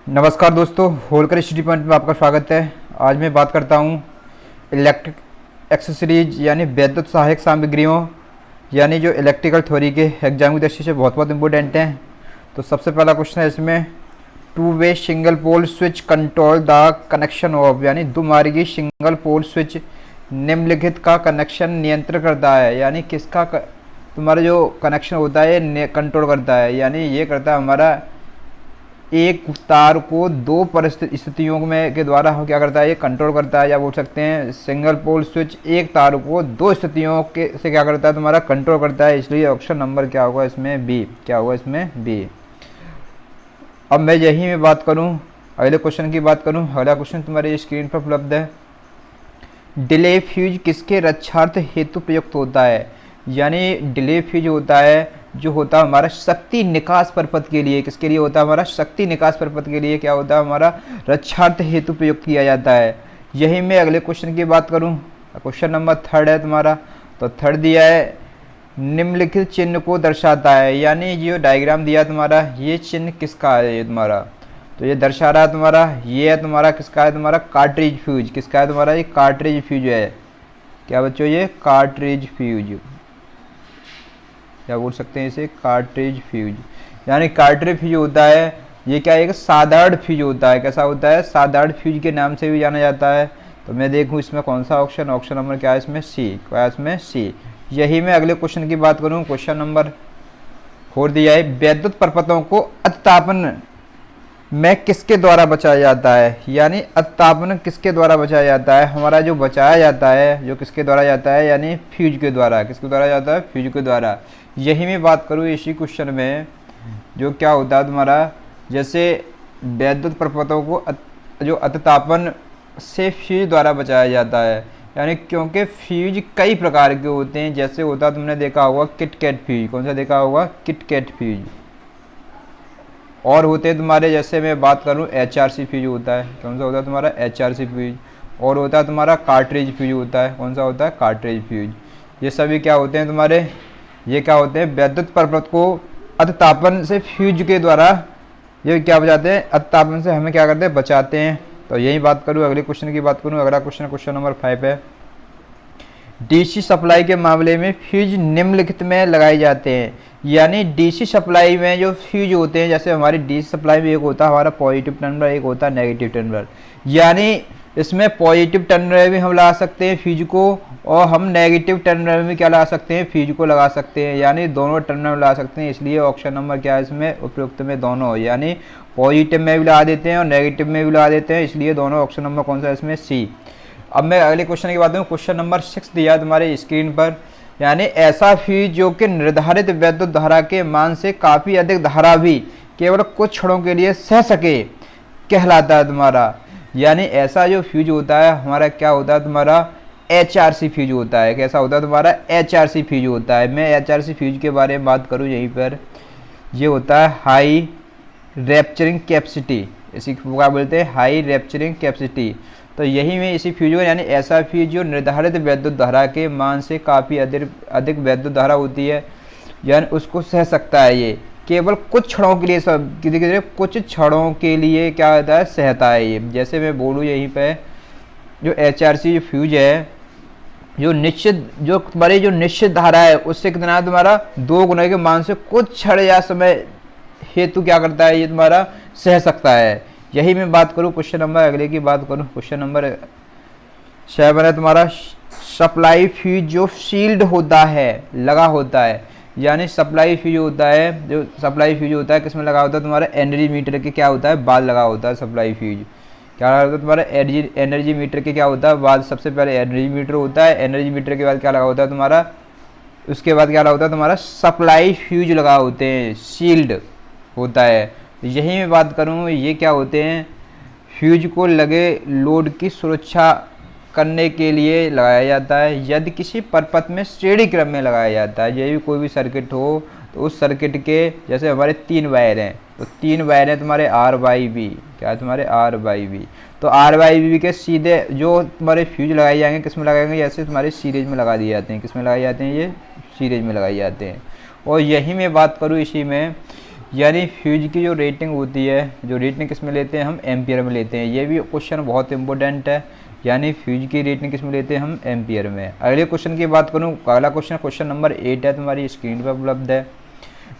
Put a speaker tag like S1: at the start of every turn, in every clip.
S1: नमस्कार दोस्तों, Holkar study point में आपका स्वागत है। आज मैं बात करता हूँ इलेक्ट्रिक एक्सेसरीज यानी विद्युत सहायक सामग्रियों यानी जो इलेक्ट्रिकल थ्योरी के एग्जाम की दृष्टि से बहुत इंपॉर्टेंट हैं। तो सबसे पहला क्वेश्चन है इसमें, two way single pole switch control the connection of, यानी दुमार्गी सिंगल पोल स्विच निम्नलिखित का कनेक्शन नियंत्रण करता है। यानी किसका तुम्हारा जो कनेक्शन होता है कंट्रोल करता है, यानी ये करता है हमारा एक तार को दो परिस्थितियों में के द्वारा क्या करता है, ये कंट्रोल करता है। या बोल सकते हैं सिंगल पोल स्विच एक तार को दो स्थितियों के से क्या करता है, तुम्हारा कंट्रोल करता है। इसलिए ऑप्शन नंबर क्या होगा इसमें, बी। क्या होगा इसमें, बी। अब मैं यही में बात करूं, अगले क्वेश्चन की बात करूं। अगला क्वेश्चन तुम्हारे स्क्रीन पर उपलब्ध है। डिले फ्यूज किसके रक्षार्थ हेतु प्रयुक्त होता है। यानी डिले फ्यूज होता है जो होता है हमारा शक्ति निकास परपथ के लिए। किसके लिए होता है, हमारा शक्ति निकास परपथ के लिए क्या होता है, हमारा रक्षार्थ हेतु प्रयुक्त किया जाता है। यही मैं अगले क्वेश्चन की बात करूं, क्वेश्चन नंबर 3 है तुम्हारा। तो 3 दिया है, निम्नलिखित चिन्ह को दर्शाता है। यानी जो डायग्राम दिया तुम्हारा, ये चिन्ह किसका है, ये तुम्हारा तो ये दर्शा रहा है तुम्हारा, ये है तुम्हारा किसका है, तुम्हारा कार्ट्रिज फ्यूज। किसका है तुम्हारा, ये कार्ट्रिज फ्यूज है। क्या बच्चों, ये कार्ट्रिज फ्यूज, क्या बोल सकते हैं इसे, कार्ट्रिज फ्यूज। यानी कार्ट्रिज फ्यूज होता है, ये क्या है, एक साधारण फ्यूज होता है। कैसा होता है, साधारण फ्यूज के नाम से भी जाना जाता है। तो मैं देखूं इसमें कौन सा ऑप्शन, ऑप्शन नंबर क्या है इसमें, सी। क्या है इसमें, सी। यही मैं अगले क्वेश्चन की बात करूं, क्वेश्चन नंबर 4 दिया है, विद्युत परपथों को अतितापन में किसके द्वारा बचाया जाता है। यानी अतितापन किसके द्वारा बचाया जाता है, हमारा जो बचाया जाता है जो किसके द्वारा जाता है, यानी फ्यूज के द्वारा। किसके द्वारा जाता है, फ्यूज के द्वारा। यही मैं बात करूँ इसी क्वेश्चन में, जो क्या होता है तुम्हारा, जैसे विद्युत परपथों को जो अतितापन से फ्यूज द्वारा बचाया जाता है। यानी क्योंकि फ्यूज कई प्रकार के होते हैं। जैसे होता है, तुमने देखा होगा किटकैट फ्यूज। कौन सा देखा होगा, किटकैट फ्यूज। और होते हैं तुम्हारे, जैसे मैं बात करूं HRC फ्यूज होता है। कौन सा होता है तुम्हारा, HRC फ्यूज। और होता है तुम्हारा कार्ट्रिज फ्यूज होता है। कौन सा होता है, कार्ट्रिज फ्यूज। ये सभी क्या होते हैं तुम्हारे, ये क्या होते हैं, विद्युत परपथ को अतितापन से फ्यूज के द्वारा ये क्या बचाते हैं, अतितापन से हमें क्या करते हैं, बचाते हैं। तो यही बात करूँ, अगले क्वेश्चन की बात करूँ। अगला क्वेश्चन क्वेश्चन नंबर 5 है, डीसी सप्लाई के मामले में फ्यूज निम्नलिखित में लगाए जाते हैं। यानी डीसी सप्लाई में जो फ्यूज होते हैं, जैसे हमारी डीसी सप्लाई में एक होता है हमारा पॉजिटिव टर्मिनल, एक होता है नेगेटिव टर्मिनल। यानी इसमें पॉजिटिव टर्मिनल में हम लगा सकते हैं फ्यूज को, और हम नेगेटिव टर्मिनल में क्या लगा सकते हैं, फ्यूज को लगा सकते हैं। यानी दोनों टर्मिनल लगा सकते हैं। इसलिए ऑप्शन नंबर क्या है इसमें, उपयुक्त में दोनों। यानी पॉजिटिव में भी लगा देते हैं और नेगेटिव में भी लगा देते हैं। इसलिए दोनों, ऑप्शन नंबर कौन सा है इसमें, सी। अब मैं अगले क्वेश्चन की बात करूँ, क्वेश्चन नंबर 6 दिया है तुम्हारे स्क्रीन पर। यानी ऐसा फ्यूज जो कि निर्धारित विद्युत धारा के मान से काफ़ी अधिक धारा भी केवल कुछ क्षणों के लिए सह सके कहलाता है तुम्हारा। यानी ऐसा जो फ्यूज होता है हमारा क्या होता है तुम्हारा, HRC फ्यूज होता है। कैसा होता है तुम्हारा, HRC फ्यूज होता है। मैं HRC फ्यूज के बारे में बात करूँ यहीं पर, ये होता है हाई रैप्चरिंग कैपेसिटी। इसी को क्या बोलते हैं, हाई रैप्चरिंग कैपेसिटी। तो यही में इसी फ्यूज को, यानी ऐसा फ्यूज जो निर्धारित विद्युत धारा के मान से काफ़ी अधिक विद्युत धारा होती है, यानी उसको सह सकता है। ये केवल कुछ क्षणों के लिए, सब कुछ क्षणों के लिए क्या होता है, सहता है ये। जैसे मैं बोलूँ यहीं पे, जो HRC फ्यूज है, जो निश्चित धारा है उससे कितना है तुम्हारा, 2 गुना के मान से कुछ क्षण या समय हेतु क्या करता है, ये तुम्हारा सह सकता है। यही मैं बात करूँ क्वेश्चन नंबर अगले की बात करूँ, क्वेश्चन नंबर 7 है तुम्हारा, सप्लाई फ्यूज जो शील्ड होता है, लगा होता है। यानी सप्लाई फ्यूज होता है, जो सप्लाई फ्यूज होता है किसमें लगा होता है, तुम्हारा एनर्जी मीटर के क्या होता है, बाद लगा होता है। सप्लाई फ्यूज क्या लगा होता है तुम्हारा, एनर्जी मीटर के क्या होता है, बाद। सबसे पहले एनर्जी मीटर होता है, एनर्जी मीटर के बाद क्या लगा होता है तुम्हारा, उसके बाद क्या लगा होता है तुम्हारा, सप्लाई फ्यूज लगा होते हैं, शील्ड होता है। यही मैं बात करूँ, ये क्या होते हैं, फ्यूज को लगे लोड की सुरक्षा करने के लिए लगाया जाता है। यदि किसी परपथ में श्रेणी क्रम में लगाया जाता है, यही कोई भी सर्किट हो तो उस सर्किट के, जैसे हमारे 3 वायर हैं, तो 3 वायर हैं तुम्हारे R/B। क्या है तुम्हारे, R/B। तो R/B के सीधे जो तुम्हारे फ्यूज लगाए जाएंगे, किस में लगाएंगे, जैसे तुम्हारे सीरीज में लगा दिए जाते हैं। किस में लगाए जाते हैं, ये सीरीज में लगाए जाते हैं। और यही मैं बात करूँ इसी में, यानी फ्यूज की जो रेटिंग होती है, जो रेटिंग किस में लेते हैं हम, एम्पियर में लेते हैं। ये भी क्वेश्चन बहुत इंपॉर्टेंट है, यानी फ्यूज की रेटिंग किस में लेते हैं हम, एम्पियर में। अगले क्वेश्चन की बात करूँ, अगला क्वेश्चन क्वेश्चन नंबर 8 है, तुम्हारी स्क्रीन पर उपलब्ध है।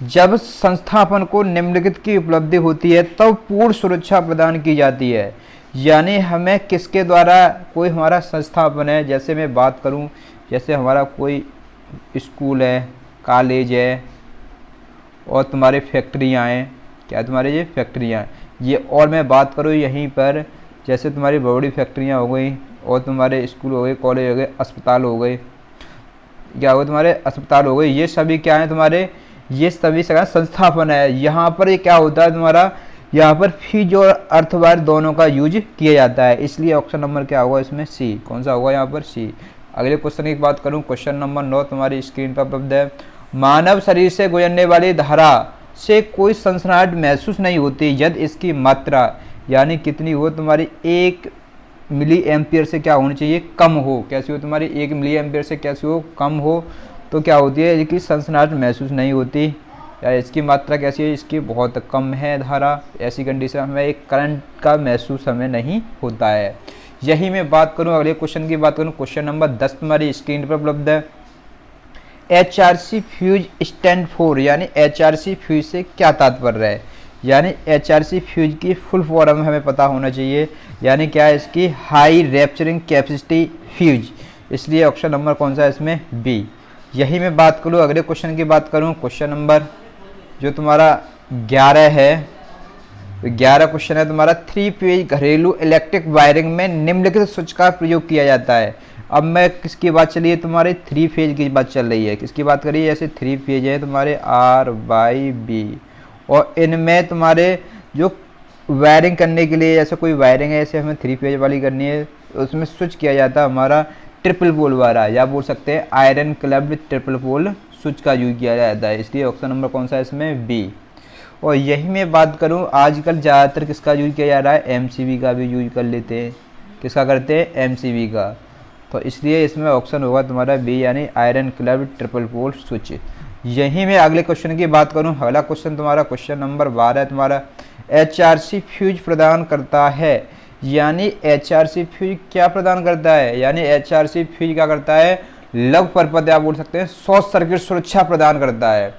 S1: जब संस्थापन को निम्नलिखित की उपलब्धि होती है तब पूर्ण सुरक्षा प्रदान की जाती है। यानी हमें किसके द्वारा, कोई हमारा संस्थापन है, जैसे मैं बात करूं, जैसे हमारा कोई स्कूल है, कॉलेज है और तुम्हारी फैक्ट्रियां हैं, क्या तुम्हारी ये फैक्ट्रियां हैं ये, और मैं बात करूं यहीं पर जैसे तुम्हारी बड़ी फैक्ट्रियां हो गई और तुम्हारे स्कूल हो गए, कॉलेज हो गए, अस्पताल हो गए, क्या हो तुम्हारे अस्पताल हो गए, ये सभी क्या है तुम्हारे, ये सभी संस्थापन है। यहाँ पर ये क्या होता है तुम्हारा, यहाँ पर फ्यूज और अर्थवायर दोनों का यूज किया जाता है, इसलिए ऑप्शन नंबर क्या होगा इसमें, सी। कौन सा होगा यहाँ पर, सी। अगले क्वेश्चन की बात करूँ, क्वेश्चन नंबर 9 तुम्हारी स्क्रीन पर उपलब्ध है। मानव शरीर से गुजरने वाली धारा से कोई सनसनाहट महसूस नहीं होती यदि इसकी मात्रा, यानी कितनी हो तुम्हारी, 1 मिली एम्पियर से क्या होनी चाहिए, कम हो। कैसी हो तुम्हारी, 1 मिली एम्पियर से कैसी हो, कम हो, तो क्या होती है, इसकी सनसनाहट महसूस नहीं होती, या इसकी मात्रा कैसी है, इसकी बहुत कम है धारा, ऐसी कंडीशन हमें एक करंट का महसूस हमें नहीं होता है। यही मैं बात करूं, अगले क्वेश्चन की बात करूं, क्वेश्चन नंबर 10 तुम्हारी स्क्रीन पर उपलब्ध है। HRC फ्यूज स्टैंड फॉर, यानी HRC फ्यूज से क्या तात्पर्य है, यानी HRC फ्यूज की फुल फॉर्म हमें पता होना चाहिए, यानी क्या है इसकी, हाई रैप्चरिंग कैपेसिटी फ्यूज, इसलिए ऑप्शन नंबर कौन सा है इसमें, बी। यही मैं बात करूँ, अगले क्वेश्चन की बात करूँ, क्वेश्चन नंबर जो तुम्हारा 11 है, 11 क्वेश्चन है तुम्हारा, 3 फेज घरेलू इलेक्ट्रिक वायरिंग में निम्नलिखित स्विच का प्रयोग किया जाता है। अब मैं किसकी बात चली है, तुम्हारे 3 फेज की बात चल रही है, किसकी बात करिए, जैसे 3 फेज है तुम्हारे RYB, और इनमें तुम्हारे जो वायरिंग करने के लिए, जैसे कोई वायरिंग है, जैसे हमें 3 फेज वाली करनी है, उसमें स्विच किया जाता है हमारा ट्रिपल पोल वाला, या बोल सकते हैं iron clad triple pole switch का यूज किया जाता है, इसलिए ऑप्शन नंबर कौन सा है इसमें, बी। और यही मैं बात करूं, आजकल ज़्यादातर किसका यूज किया जा रहा है, MCB का भी यूज कर लेते हैं, किसका करते हैं, MCB का, तो इसलिए इसमें ऑप्शन होगा तुम्हारा बी, यानी iron clad triple pole switch. यही मैं अगले क्वेश्चन की बात करूं, अगला क्वेश्चन तुम्हारा क्वेश्चन नंबर 12 है तुम्हारा, HRC फ्यूज प्रदान करता है, यानी HRC फ्यूज क्या प्रदान करता है, यानी HRC फ्यूज क्या करता है, लघु परपथ, आप बोल सकते हैं शॉर्ट सर्किट सुरक्षा प्रदान करता है।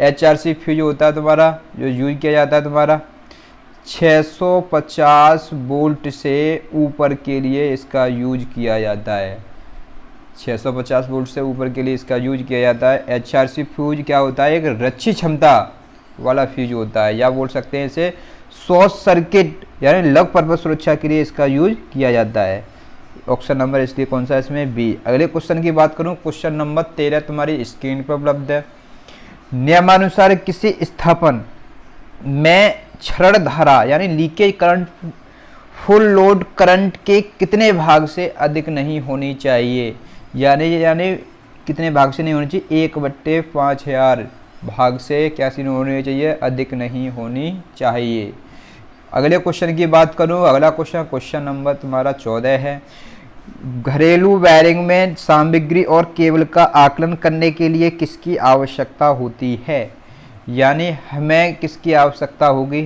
S1: HRC फ्यूज होता है तुम्हारा, जो यूज किया जाता है तुम्हारा 650 वोल्ट से ऊपर के लिए इसका यूज किया जाता है, 650 वोल्ट से ऊपर के लिए इसका यूज किया जाता है। HRC फ्यूज क्या होता है, एक रक्षी क्षमता वाला फ्यूज होता है, या बोल सकते हैं इसे शॉर्ट सर्किट, यानी लघु परपथ सुरक्षा के लिए इसका यूज किया जाता है। ऑप्शन नंबर इसलिए कौन सा है इसमें, बी। अगले क्वेश्चन की बात करूं, क्वेश्चन नंबर 13 तुम्हारी स्क्रीन पर उपलब्ध है। नियमानुसार किसी स्थापन में क्षरण धारा, यानी leakage current full load current के कितने भाग से अधिक नहीं होनी चाहिए, यानी कितने भाग से नहीं होनी चाहिए, 1/5000 भाग से कैसी नहीं होनी चाहिए, अधिक नहीं होनी चाहिए। अगले क्वेश्चन की बात करूं, अगला क्वेश्चन नंबर तुम्हारा 14 है। घरेलू वायरिंग में सामग्री और केबल का आकलन करने के लिए किसकी आवश्यकता होती है, यानी हमें किसकी आवश्यकता होगी,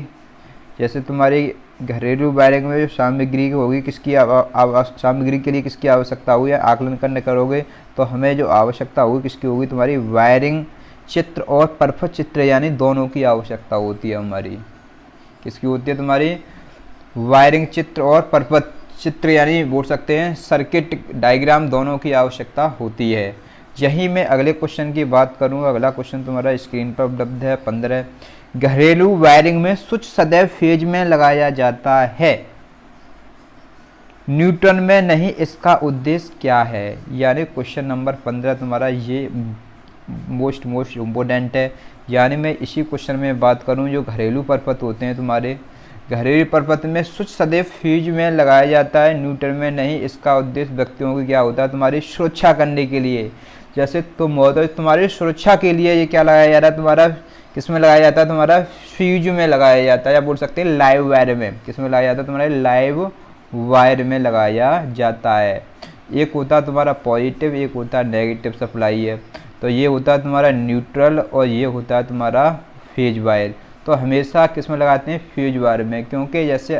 S1: जैसे तुम्हारी घरेलू वायरिंग में जो सामग्री होगी, किसकी सामग्री के लिए किसकी आवश्यकता होगी, आकलन करने करोगे तो हमें जो आवश्यकता होगी किसकी होगी, तुम्हारी वायरिंग चित्र और परपथ चित्र, यानी दोनों की आवश्यकता होती है हमारी, किसकी होती है तुम्हारी, वायरिंग चित्र और परपथ चित्र, यानी बोल सकते हैं सर्किट डायग्राम, दोनों की आवश्यकता होती है। यही मैं अगले क्वेश्चन की बात करूं, अगला क्वेश्चन तुम्हारा स्क्रीन पर उपलब्ध है 15। घरेलू वायरिंग में स्विच सदैव फेज में लगाया जाता है, न्यूटन में नहीं, इसका उद्देश्य क्या है, यानी क्वेश्चन नंबर 15 तुम्हारा ये मोस्ट इम्पोर्टेंट है। यानी मैं इसी क्वेश्चन में बात करूं, जो घरेलू परपथ होते हैं तुम्हारे, घरेलू परपथ में स्विच सदैव फ्यूज में लगाया जाता है, न्यूटन में नहीं, इसका उद्देश्य व्यक्तियों की क्या होता है, तुम्हारी सुरक्षा करने के लिए, जैसे तुम हो तो तुम्हारी सुरक्षा के लिए ये क्या लगाया जा रहा है तुम्हारा, किस में लगाया जाता है, तुम्हारा फ्यूज में लगाया जाता है, या बोल सकते हैं लाइव वायर में, किस में लगाया जाता है, तुम्हारे लाइव वायर में लगाया जाता है। एक होता है तुम्हारा पॉजिटिव, एक होता है नेगेटिव सप्लाई है, तो ये होता है तुम्हारा न्यूट्रल और ये होता है तुम्हारा फेज वायर। तो तो हमेशा किस में लगाते हैं, फ्यूज वायर में, क्योंकि जैसे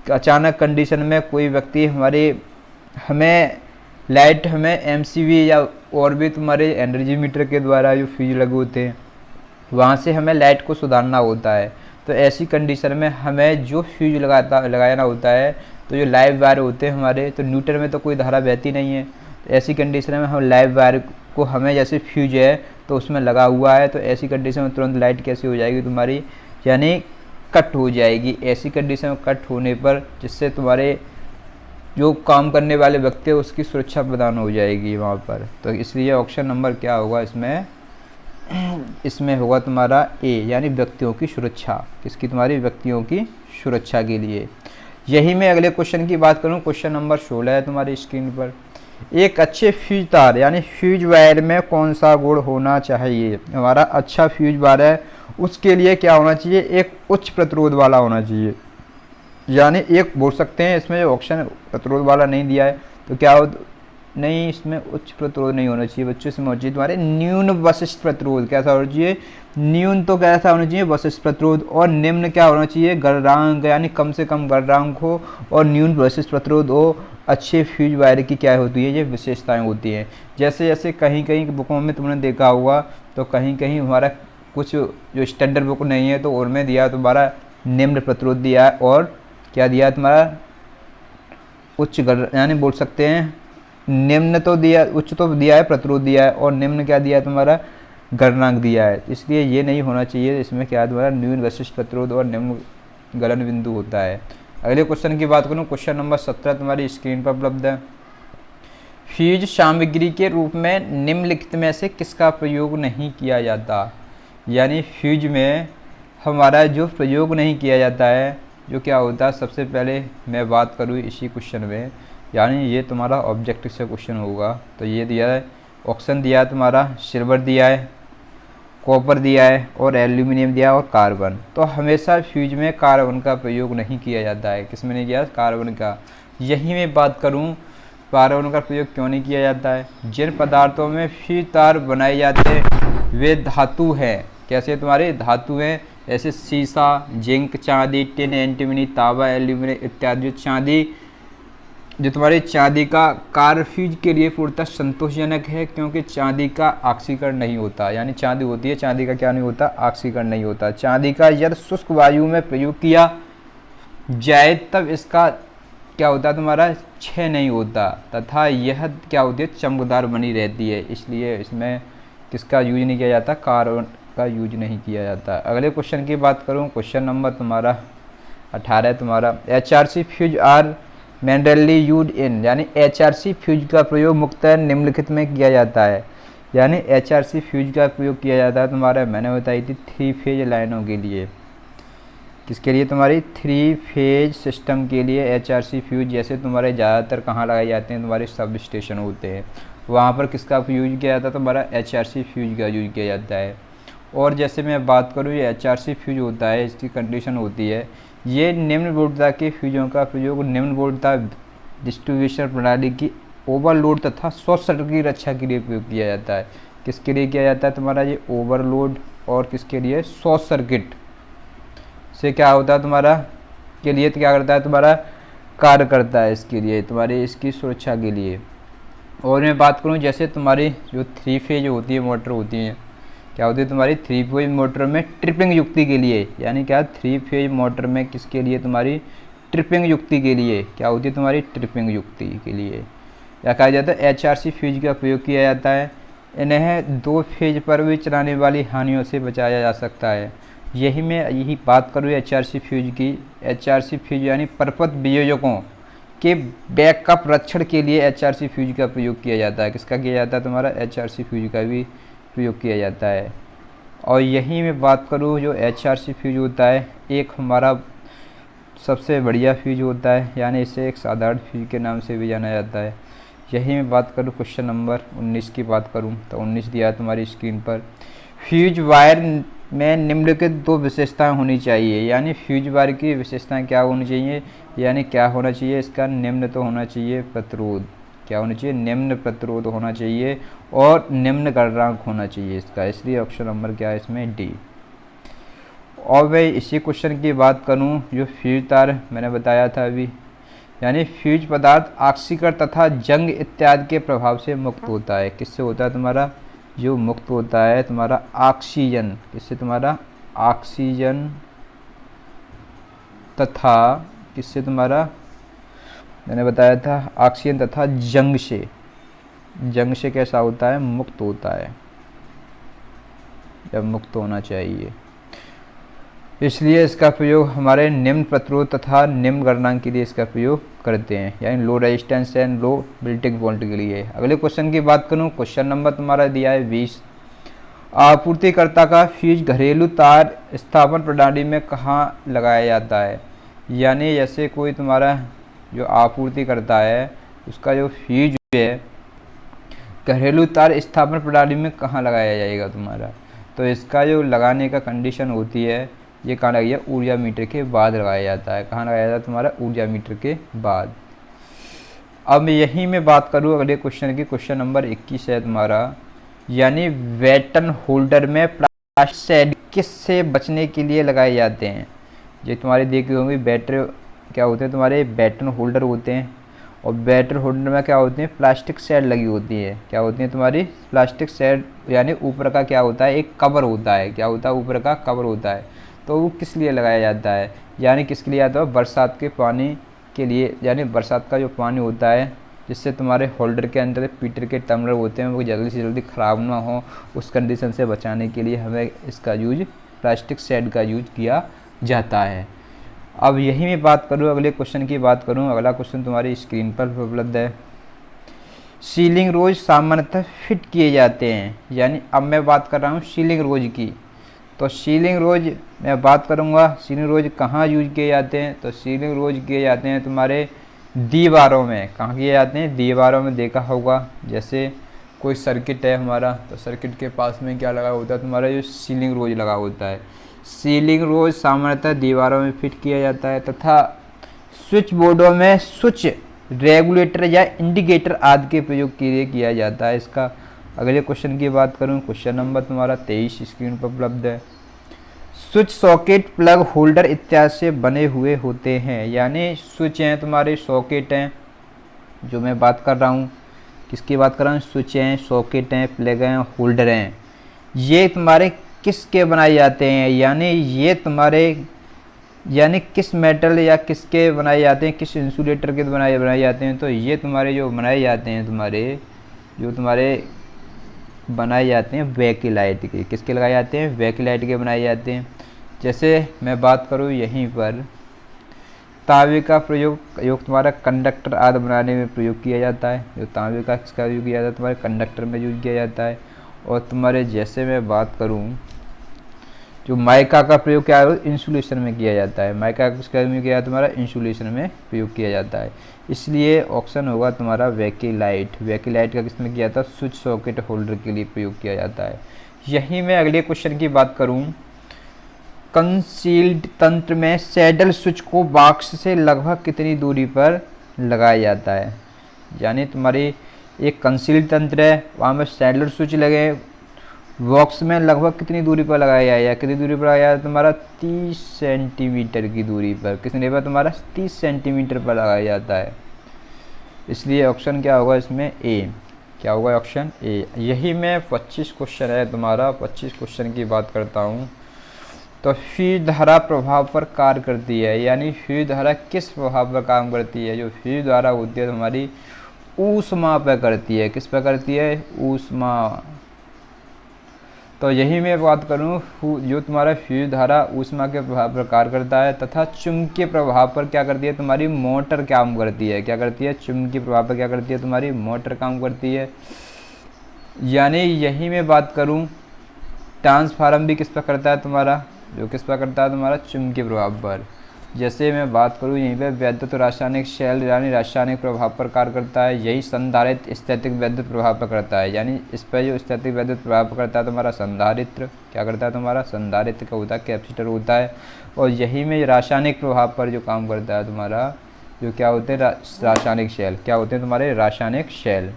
S1: अचानक कंडीशन में कोई व्यक्ति हमें लाइट हमें एमसीवी या और भी तुम्हारे एनर्जी मीटर के द्वारा जो फ्यूज लगे होते हैं वहाँ से हमें लाइट को सुधारना होता है। तो ऐसी कंडीशन में हमें जो फ्यूज लगाना होता है, तो जो लाइव वायर होते हैं हमारे, तो न्यूट्रल में तो कोई धारा बहती नहीं है, तो ऐसी कंडीशन में हम लाइव वायर को हमें जैसे फ्यूज है तो उसमें लगा हुआ है, तो ऐसी कंडीशन में तुरंत लाइट कैसी हो जाएगी तुम्हारी, यानी कट हो जाएगी। ऐसी कंडीशन में कट होने पर जिससे तुम्हारे जो काम करने वाले व्यक्ति है उसकी सुरक्षा प्रदान हो जाएगी वहाँ पर। तो इसलिए ऑप्शन नंबर क्या होगा इसमें होगा तुम्हारा ए, यानी व्यक्तियों की सुरक्षा। किसकी, तुम्हारी व्यक्तियों की सुरक्षा के लिए। यही मैं अगले क्वेश्चन की बात करूँ, क्वेश्चन नंबर 16 है तुम्हारी स्क्रीन पर। एक अच्छे फ्यूज तार यानी फ्यूज वायर में कौन सा गुण होना चाहिए। हमारा अच्छा फ्यूज वायर है उसके लिए क्या होना चाहिए, एक उच्च प्रतिरोध वाला होना चाहिए, यानी एक बोल सकते हैं इसमें जो ऑप्शन प्रतिरोध वाला नहीं दिया है तो क्या हो, नहीं इसमें उच्च प्रतिरोध नहीं होना चाहिए बच्चों, इसमें होना चाहिए तुम्हारे न्यून वशिष्ठ प्रतिरोध। कैसा होना चाहिए, न्यून तो कैसा होना चाहिए, वशिष्ठ प्रतिरोध, और निम्न क्या होना चाहिए, गलनांक, यानी कम से कम गलनांक हो और न्यून वशिष्ठ प्रतिरोध हो। अच्छे फ्यूज वायर की क्या होती है, ये विशेषताएं होती हैं। जैसे जैसे कहीं कहीं बुकों में तुमने देखा होगा, तो कहीं कहीं हमारा कुछ जो स्टैंडर्ड बुक नहीं है तो उनमें दिया तुम्हारा निम्न प्रतिरोध दिया है, और क्या दिया है तुम्हारा उच्च यानी बोल सकते हैं निम्न तो दिया, उच्च तो दिया है, प्रतिरोध दिया है, और निम्न क्या दिया है तुम्हारा, गलनांक दिया है। इसलिए ये नहीं होना चाहिए, इसमें क्या है तुम्हारा न्यून वशिष्ठ प्रतिरोध और निम्न गलन बिंदु होता है। अगले क्वेश्चन की बात करूँ, क्वेश्चन नंबर 17 तुम्हारी स्क्रीन पर उपलब्ध है। फ्यूज सामग्री के रूप में निम्नलिखित में से किसका प्रयोग नहीं किया जाता। यानी फ्यूज में हमारा जो प्रयोग नहीं किया जाता है, जो क्या होता है, सबसे पहले मैं बात करूँ इसी क्वेश्चन में, यानी ये तुम्हारा ऑब्जेक्टिव से क्वेश्चन होगा। तो ये दिया है, ऑप्शन दिया है तुम्हारा सिल्वर दिया है, कॉपर दिया है, और एल्यूमिनियम दिया है, और कार्बन। तो हमेशा फ्यूज में कार्बन का प्रयोग नहीं किया जाता है। किस में नहीं किया, कार्बन का। यही मैं बात करूं कार्बन का प्रयोग क्यों नहीं किया जाता है। जिन पदार्थों में फ्यूज तार बनाए जाते हैं वे धातु हैं। कैसे तुम्हारे धातु हैं, जैसे सीसा, जिंक, चांदी, टिन, एंटीमनी, तांबा, एल्यूमिनियम इत्यादि। जो तुम्हारी चांदी का कार्य फ्यूज के लिए पूर्णतः संतोषजनक है, क्योंकि चांदी का ऑक्सीकरण नहीं होता, यानी चांदी होती है, चांदी का क्या नहीं होता, ऑक्सीकरण नहीं होता। चांदी का यदि शुष्क वायु में प्रयोग किया जाए तब इसका क्या होता है तुम्हारा, क्षय नहीं होता, तथा यह क्या होती है, चमकदार बनी रहती है। इसलिए इसमें किसका यूज नहीं किया जाता, कार्बन का यूज नहीं किया जाता। अगले क्वेश्चन की बात करूँ, क्वेश्चन नंबर तुम्हारा 18 तुम्हारा। HRC fuse are mainly use in, यानी HRC फ्यूज का प्रयोग मुख्यतः निम्नलिखित में किया जाता है। यानी HRC फ्यूज का प्रयोग किया जाता है तुम्हारा, मैंने बताई थी 3 फेज लाइनों के लिए। किसके लिए, तुम्हारी 3 फेज सिस्टम के लिए HRC फ्यूज। जैसे तुम्हारे ज़्यादातर कहाँ लगाए जाते हैं, तुम्हारे सब स्टेशन होते हैं, वहाँ पर किसका यूज किया जाता है, तुम्हारा HRC फ्यूज का यूज किया जाता है। और जैसे मैं बात करूँ, ये HRC फ्यूज होता है, इसकी कंडीशन होती है, ये निम्न वोल्टता के फ्यूजों का प्रयोग निम्न वोल्टता डिस्ट्रीब्यूशन प्रणाली की ओवरलोड तथा शॉर्ट सर्किट की रक्षा के लिए प्रयोग किया जाता है। किसके लिए किया जाता है तुम्हारा, ये ओवरलोड, और किसके लिए, शॉर्ट सर्किट से क्या होता है तुम्हारा, के लिए तो क्या करता है तुम्हारा, कार्य करता है इसके लिए, तुम्हारी इसकी सुरक्षा के लिए। और मैं बात करूँ, जैसे तुम्हारी जो 3 फेज होती है मोटर होती हैं, क्या होती है तुम्हारी 3 फेज मोटर में ट्रिपिंग युक्ति के लिए, यानी क्या 3 फेज मोटर में किसके लिए, तुम्हारी ट्रिपिंग युक्ति के लिए क्या होती है, तुम्हारी ट्रिपिंग युक्ति के लिए क्या कहा जाता है, HRC फ्यूज का प्रयोग किया जाता है। इन्हें 2 फेज पर भी चलाने वाली हानियों से बचाया जा सकता है। यही बात करूँ HRC फ्यूज की। HRC फ्यूज यानी परपथ वियोजकों के बैकअप रक्षण के लिए HRC फ्यूज का प्रयोग किया जाता है। किसका किया जाता है, तुम्हारा HRC फ्यूज का भी प्रयोग किया जाता है। और यही मैं बात करूँ, जो HRC फ्यूज होता है एक हमारा सबसे बढ़िया फ्यूज होता है, यानी इसे एक साधारण फ्यूज के नाम से भी जाना जाता है। यही मैं बात करूँ, क्वेश्चन नंबर 19 की बात करूँ तो 19 दिया है तुम्हारी स्क्रीन पर। फ्यूज वायर में निम्नलिखित 2 विशेषताएं होनी चाहिए, यानी फ्यूज वायर की विशेषताएं क्या होनी चाहिए, यानी क्या होना चाहिए इसका, निम्न तो होना चाहिए प्रतिरोध, क्या होना चाहिए, निम्न प्रतिरोध होना चाहिए, और निम्न गलनांक होना चाहिए इसका। इसलिए ऑप्शन नंबर क्या है इसमें, डी। और मैं इसी क्वेश्चन की बात करूं, जो फ्यूज तार मैंने बताया था अभी, यानी फ्यूज पदार्थ ऑक्सीकरण तथा जंग इत्यादि के प्रभाव से मुक्त होता है। किससे होता है तुम्हारा, जो मुक्त होता है तुम्हारा ऑक्सीजन, किससे तुम्हारा ऑक्सीजन तथा किससे तुम्हारा, मैंने बताया था ऑक्सीजन तथा जंग से, जंग से कैसा होता है, मुक्त होता है, जब मुक्त होना चाहिए। इसलिए इसका प्रयोग हमारे निम्न प्रतिरोध तथा निम्न गलनांक के लिए इसका प्रयोग करते हैं, यानी low resistance and low melting point के लिए। अगले क्वेश्चन की बात करूं, क्वेश्चन नंबर तुम्हारा दिया है 20। आपूर्तिकर्ता का फ्यूज घरेलू तार स्थापन प्रणाली में कहाँ लगाया जाता है। यानी जैसे कोई तुम्हारा जो आपूर्ति करता है उसका जो फ्यूज है घरेलू तार स्थापन प्रणाली में कहाँ लगाया जाएगा तुम्हारा, तो इसका जो लगाने का कंडीशन होती है, ये कहाँ लगाया, ऊर्जा मीटर के बाद लगाया जाता है। कहाँ लगाया जाता है तुम्हारा, ऊर्जा मीटर के बाद। अब यहीं मैं बात करूँ अगले क्वेश्चन की, क्वेश्चन नंबर 21 है तुम्हारा, यानी वेटन होल्डर में प्लास्टिक शेड किससे बचने के लिए लगाए जाते हैं। ये तुम्हारे देखे होंगे बैटरी क्या होते हैं तुम्हारे, बैटन होल्डर होते हैं, और बैटरी होल्डर में क्या होती है, प्लास्टिक शेड लगी होती है। क्या होती है तुम्हारी, प्लास्टिक शेड, यानी ऊपर का क्या होता है, एक कवर होता है। क्या होता है, ऊपर का कवर होता है। तो वो किस लिए लगाया जाता है, यानी किसके लिए आता है, बरसात के पानी के लिए, यानी बरसात का जो पानी होता है जिससे तुम्हारे होल्डर के अंदर पीटर के टम्बलर होते हैं वो जल्दी से जल्दी ख़राब ना हो, उस कंडीशन से बचाने के लिए हमें इसका यूज, प्लास्टिक शेड का यूज किया जाता है। अब यही मैं बात करूँ, अगले क्वेश्चन की बात करूँ, अगला क्वेश्चन तुम्हारी स्क्रीन पर उपलब्ध है। सीलिंग रोज सामान्यतः फिट किए जाते हैं, यानी अब मैं बात कर रहा हूँ सीलिंग रोज की। तो सीलिंग रोज मैं बात करूँगा, सीलिंग रोज कहाँ यूज किए जाते हैं, तो सीलिंग रोज किए जाते हैं तुम्हारे दीवारों में। कहाँ किए जाते हैं, दीवारों में। देखा होगा जैसे कोई सर्किट है हमारा, तो सर्किट के पास में क्या लगा होता है तुम्हारा, जो सीलिंग रोज लगा होता है। सीलिंग रोज सामान्यतः दीवारों में फिट किया जाता है, तथा स्विच बोर्डों में स्विच, रेगुलेटर या इंडिकेटर आदि के प्रयोग के लिए किया जाता है इसका। अगले क्वेश्चन की बात करूं, क्वेश्चन नंबर तुम्हारा 23 स्क्रीन पर उपलब्ध है। स्विच सॉकेट प्लग होल्डर इत्यादि से बने हुए होते हैं, यानी स्विच हैं तुम्हारे, सॉकेट हैं, जो मैं बात कर रहा हूँ किसकी बात कर रहा हूँ, स्विच हैं, सॉकेट हैं, प्लग हैं, होल्डर हैं। ये तुम्हारे किसके बनाए जाते हैं, यानी ये तुम्हारे, यानी किस मेटल या किसके बनाए जाते हैं, किस इंसुलेटर के बनाए जाते हैं। तो ये तुम्हारे जो बनाए जाते हैं तुम्हारे, जो तुम्हारे बनाए जाते हैं बैकलाइट के, किसके लगाए जाते हैं, बैकलाइट के बनाए जाते हैं। जैसे मैं बात करूँ यहीं पर, तांबे का प्रयोग तुम्हारा कंडक्टर आदि बनाने में प्रयोग किया जाता है। जो तांबे का किसका यूज किया जाता है, तुम्हारे कंडक्टर में यूज किया जाता है। और तुम्हारे जैसे मैं बात करूँ, जो माइका का प्रयोग क्या है, इंसुलेशन में किया जाता है। माइका किसका में किया तुम्हारा, इंसुलेशन में प्रयोग किया जाता है। इसलिए ऑप्शन होगा तुम्हारा वैकिलाइट। वैकिलाइट का किसमें किया जाता है, स्विच सॉकेट होल्डर के लिए प्रयोग किया जाता है। यहीं मैं अगले क्वेश्चन की बात करूं, कंसील्ड तंत्र में सैडल स्विच को बॉक्स से लगभग कितनी दूरी पर लगाया जाता है। यानी तुम्हारी एक कंसील्ड तंत्र है, वहाँ में सैडल स्विच लगे, बॉक्स में लगभग कितनी दूरी पर लगाया जाए, कितनी दूरी पर लगाया जाए तुम्हारा, 30 सेंटीमीटर की दूरी पर। कितने पर तुम्हारा, 30 सेंटीमीटर पर लगाया जाता है। इसलिए ऑप्शन क्या होगा इसमें, ए। क्या होगा ऑप्शन ए। यही मैं 25 क्वेश्चन है तुम्हारा, 25 क्वेश्चन की बात करता हूँ। तो फ्यूज धारा प्रभाव पर कार्य करती है, यानी फ्यूज धारा किस प्रभाव पर काम करती है। जो फ्यूज धारा होती है तुम्हारी ऊष्मा पर करती है। किस पर करती है, ऊष्मा। तो यही मैं बात करूं, जो तुम्हारा फ्यूज धारा ऊष्मा के प्रभाव पर कार्य करता है, तथा चुंबकीय प्रभाव पर क्या करती है तुम्हारी, मोटर काम करती है। क्या करती है, चुंबकीय प्रभाव पर क्या करती है तुम्हारी, मोटर काम करती है। यानी यही मैं बात करूं, ट्रांसफार्मर भी किस पर करता है तुम्हारा, जो किस पर करता है तुम्हारा, चुंबकीय प्रभाव पर। जैसे मैं बात करूं यहीं पे वैद्युत रासायनिक शेल, यानी रासायनिक प्रभाव पर कार्य करता है। यही संधारित्र स्थैतिक वैद्युत प्रभाव पर करता है, यानी इस पर जो स्थैतिक वैद्युत प्रभाव पर करता है तुम्हारा संधारित्र। क्या करता है तुम्हारा, संधारित्र का होता है, कैपेसिटर होता है। और यही में रासायनिक प्रभाव पर जो काम करता है तुम्हारा, जो क्या होते हैं, रासायनिक शेल। क्या होते हैं तुम्हारे, रासायनिक शेल।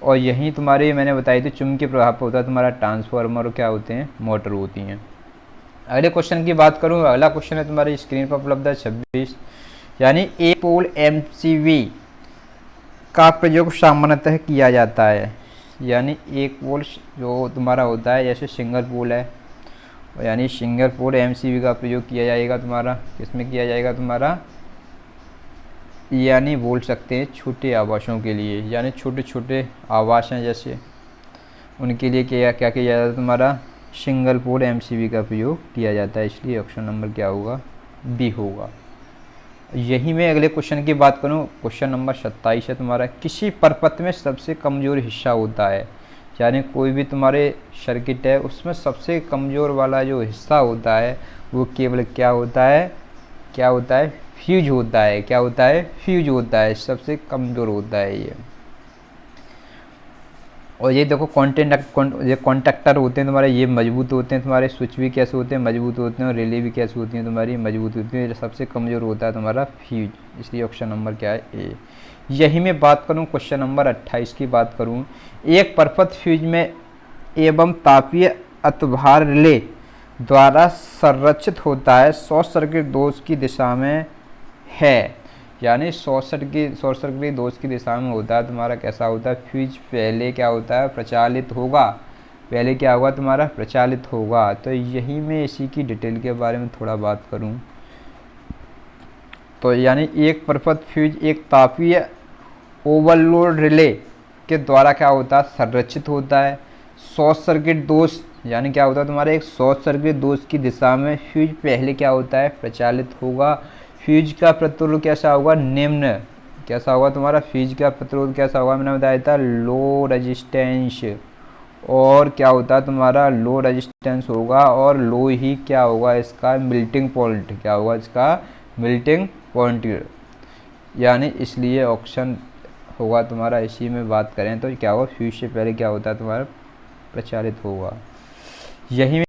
S1: और यही तुम्हारी मैंने बताई थी चुंबकीय प्रभाव पर होता है तुम्हारा ट्रांसफार्मर, क्या होते हैं, मोटर होती हैं। अगले क्वेश्चन की बात करूँ, अगला क्वेश्चन है तुम्हारी स्क्रीन पर उपलब्ध है 26, यानी एक पोल एमसीवी का प्रयोग सामान्यतः किया जाता है। यानी एक पोल जो तुम्हारा होता है, जैसे सिंगल पोल है, यानी सिंगल पोल एमसीवी का प्रयोग किया जाएगा तुम्हारा, किसमें किया जाएगा तुम्हारा, यानी बोल सकते हैं छोटे आवासों के लिए, यानी छोटे छोटे आवास हैं जैसे, उनके लिए क्या क्या किया जाता है तुम्हारा, सिंगल पोल एमसीवी का प्रयोग किया जाता है। इसलिए ऑप्शन नंबर क्या होगा, बी होगा। यही मैं अगले क्वेश्चन की बात करूं, क्वेश्चन नंबर 27 है तुम्हारा, किसी परपथ में सबसे कमज़ोर हिस्सा होता है। यानी कोई भी तुम्हारे सर्किट है उसमें सबसे कमज़ोर वाला जो हिस्सा होता है वो केवल क्या होता है, क्या होता है, फ्यूज होता है। क्या होता है, फ्यूज होता है, सबसे कमज़ोर होता है ये। और ये देखो ये कॉन्टैक्टर होते हैं तुम्हारे, ये मजबूत होते हैं तुम्हारे, स्विच भी कैसे होते हैं, मजबूत होते हैं, और रिले भी कैसे होती हैं तुम्हारी, मजबूत होती हैं। सबसे कमज़ोर होता है तुम्हारा फ्यूज, इसलिए ऑप्शन नंबर क्या है, ए। यही मैं बात करूं, क्वेश्चन नंबर 28 की बात करूं, एक परपथ फ्यूज में एवं तापीय अतिभार रिले द्वारा संरक्षित होता है, शॉर्ट सर्किट दोष की दिशा में है। यानी शॉर्ट सर्किट दोष की दिशा में होता है तुम्हारा, कैसा होता है, फ्यूज पहले क्या होता है, प्रचालित होगा, पहले क्या होगा तुम्हारा, प्रचालित होगा। तो यही मैं इसी की डिटेल के बारे में थोड़ा बात करूं, तो यानी एक परपथ फ्यूज एक तापीय ओवरलोड रिले के द्वारा क्या होता है, संरक्षित होता है। शॉर्ट सर्किट दोष यानी क्या होता है तुम्हारे, एक शॉर्ट सर्किट दोष की दिशा में फ्यूज पहले क्या होता है, प्रचालित होगा। फ्यूज का प्रतिरोध कैसा होगा, निम्न, कैसा होगा तुम्हारा, फ्यूज का प्रतिरोध कैसा होगा, मैंने बताया था लो रेजिस्टेंस, और क्या होता है तुम्हारा, लो रेजिस्टेंस होगा, और लो ही क्या होगा इसका मेल्टिंग पॉइंट, क्या होगा इसका मेल्टिंग पॉइंट। यानी इसलिए ऑप्शन होगा तुम्हारा, इसी में बात करें तो क्या होगा, फ्यूज से पहले क्या होता है तुम्हारा, प्रचारित होगा। यही